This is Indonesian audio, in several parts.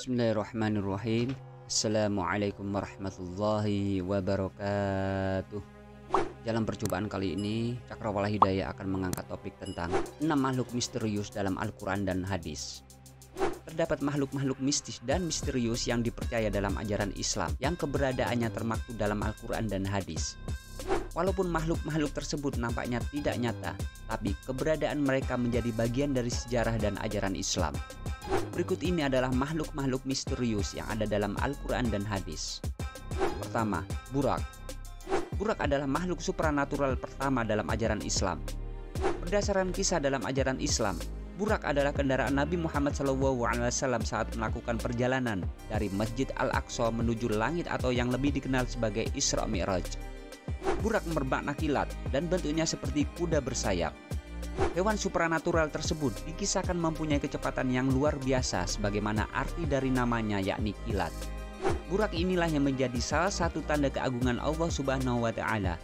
Bismillahirrahmanirrahim. Assalamualaikum warahmatullahi wabarakatuh. Dalam percobaan kali ini, Cakrawala Hidayah akan mengangkat topik tentang 6 makhluk misterius dalam Al-Quran dan hadis. Terdapat makhluk-makhluk mistis dan misterius yang dipercaya dalam ajaran Islam yang keberadaannya termaktub dalam Al-Quran dan hadis. Walaupun makhluk-makhluk tersebut nampaknya tidak nyata, tapi keberadaan mereka menjadi bagian dari sejarah dan ajaran Islam. Berikut ini adalah makhluk-makhluk misterius yang ada dalam Al-Quran dan hadis. Pertama, Burak. Burak adalah makhluk supranatural pertama dalam ajaran Islam. Berdasarkan kisah dalam ajaran Islam, Burak adalah kendaraan Nabi Muhammad SAW saat melakukan perjalanan dari Masjid Al-Aqsa menuju langit atau yang lebih dikenal sebagai Isra Mi'raj. Burak bermakna kilat dan bentuknya seperti kuda bersayap. Hewan supranatural tersebut dikisahkan mempunyai kecepatan yang luar biasa sebagaimana arti dari namanya, yakni kilat. Burak inilah yang menjadi salah satu tanda keagungan Allah Subhanahu wa Ta'ala.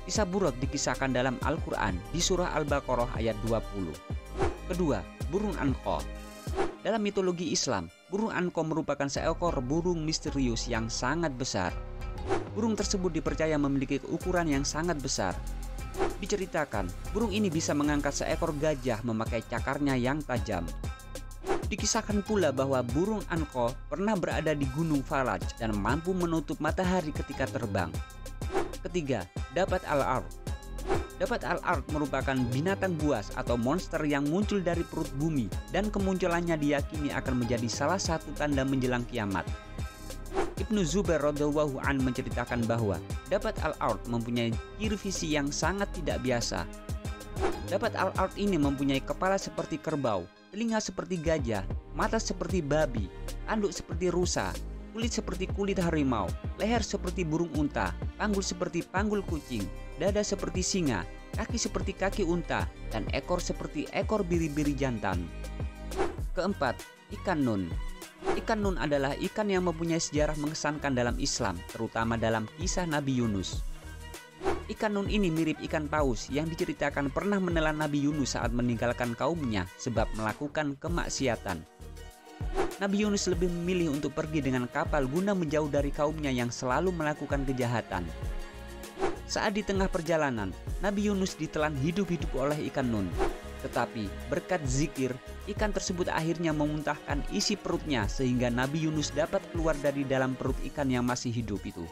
Kisah Burak dikisahkan dalam Al-Quran di surah Al-Baqarah ayat 20. Kedua, burung anqa. Dalam mitologi Islam, burung anqa merupakan seekor burung misterius yang sangat besar. Burung tersebut dipercaya memiliki ukuran yang sangat besar. Diceritakan, burung ini bisa mengangkat seekor gajah memakai cakarnya yang tajam. Dikisahkan pula bahwa burung anqa pernah berada di Gunung Faraj dan mampu menutup matahari ketika terbang. Ketiga, Dabat al-Ard. Dabat al-Ard merupakan binatang buas atau monster yang muncul dari perut bumi dan kemunculannya diyakini akan menjadi salah satu tanda menjelang kiamat. Ibnu Zubair radhiyallahu an menceritakan bahwa Dabat al-Ard mempunyai ciri fisik yang sangat tidak biasa. Dabat al-Ard ini mempunyai kepala seperti kerbau, telinga seperti gajah, mata seperti babi, tanduk seperti rusa, kulit seperti kulit harimau, leher seperti burung unta, panggul seperti panggul kucing, dada seperti singa, kaki seperti kaki unta, dan ekor seperti ekor biri-biri jantan. Keempat, ikan nun. Ikan nun adalah ikan yang mempunyai sejarah mengesankan dalam Islam, terutama dalam kisah Nabi Yunus. Ikan nun ini mirip ikan paus yang diceritakan pernah menelan Nabi Yunus saat meninggalkan kaumnya sebab melakukan kemaksiatan. Nabi Yunus lebih memilih untuk pergi dengan kapal guna menjauh dari kaumnya yang selalu melakukan kejahatan. Saat di tengah perjalanan, Nabi Yunus ditelan hidup-hidup oleh ikan nun. Tetapi berkat zikir, ikan tersebut akhirnya memuntahkan isi perutnya sehingga Nabi Yunus dapat keluar dari dalam perut ikan yang masih hidup itu.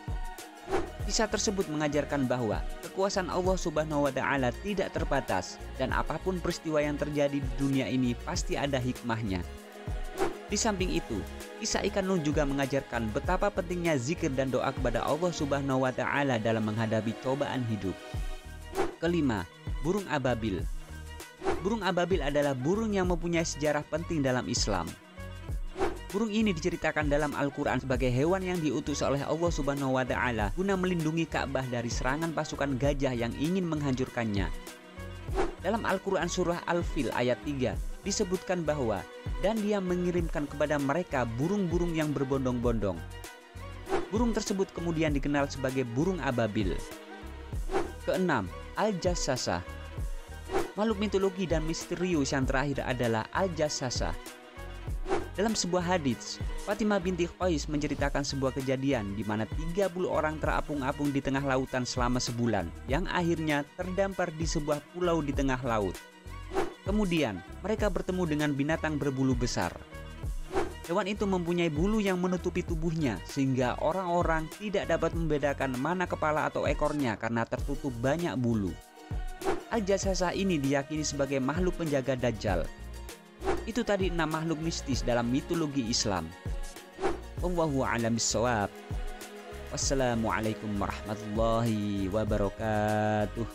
Kisah tersebut mengajarkan bahwa kekuasaan Allah Subhanahu wa Ta'ala tidak terbatas dan apapun peristiwa yang terjadi di dunia ini pasti ada hikmahnya. Di samping itu, kisah ikan nun juga mengajarkan betapa pentingnya zikir dan doa kepada Allah Subhanahu wa Ta'ala dalam menghadapi cobaan hidup. Kelima, burung ababil. Burung ababil adalah burung yang mempunyai sejarah penting dalam Islam. Burung ini diceritakan dalam Al-Quran sebagai hewan yang diutus oleh Allah Subhanahu wa Ta'ala guna melindungi Ka'bah dari serangan pasukan gajah yang ingin menghancurkannya. Dalam Al-Quran surah Al-Fil ayat 3 disebutkan bahwa dan dia mengirimkan kepada mereka burung-burung yang berbondong-bondong. Burung tersebut kemudian dikenal sebagai burung ababil. Keenam, Al-Jassasah. Makhluk mitologi dan misterius yang terakhir adalah Al-Jassasah. Dalam sebuah hadits, Fatimah binti Qais menceritakan sebuah kejadian di mana 30 orang terapung-apung di tengah lautan selama sebulan, yang akhirnya terdampar di sebuah pulau di tengah laut. Kemudian, mereka bertemu dengan binatang berbulu besar. Hewan itu mempunyai bulu yang menutupi tubuhnya, sehingga orang-orang tidak dapat membedakan mana kepala atau ekornya karena tertutup banyak bulu. Al-Jassasah ini diyakini sebagai makhluk penjaga Dajjal. Itu tadi 6 makhluk mistis dalam mitologi Islam. Wallahu a'lam bishawab. Wassalamualaikum warahmatullahi wabarakatuh.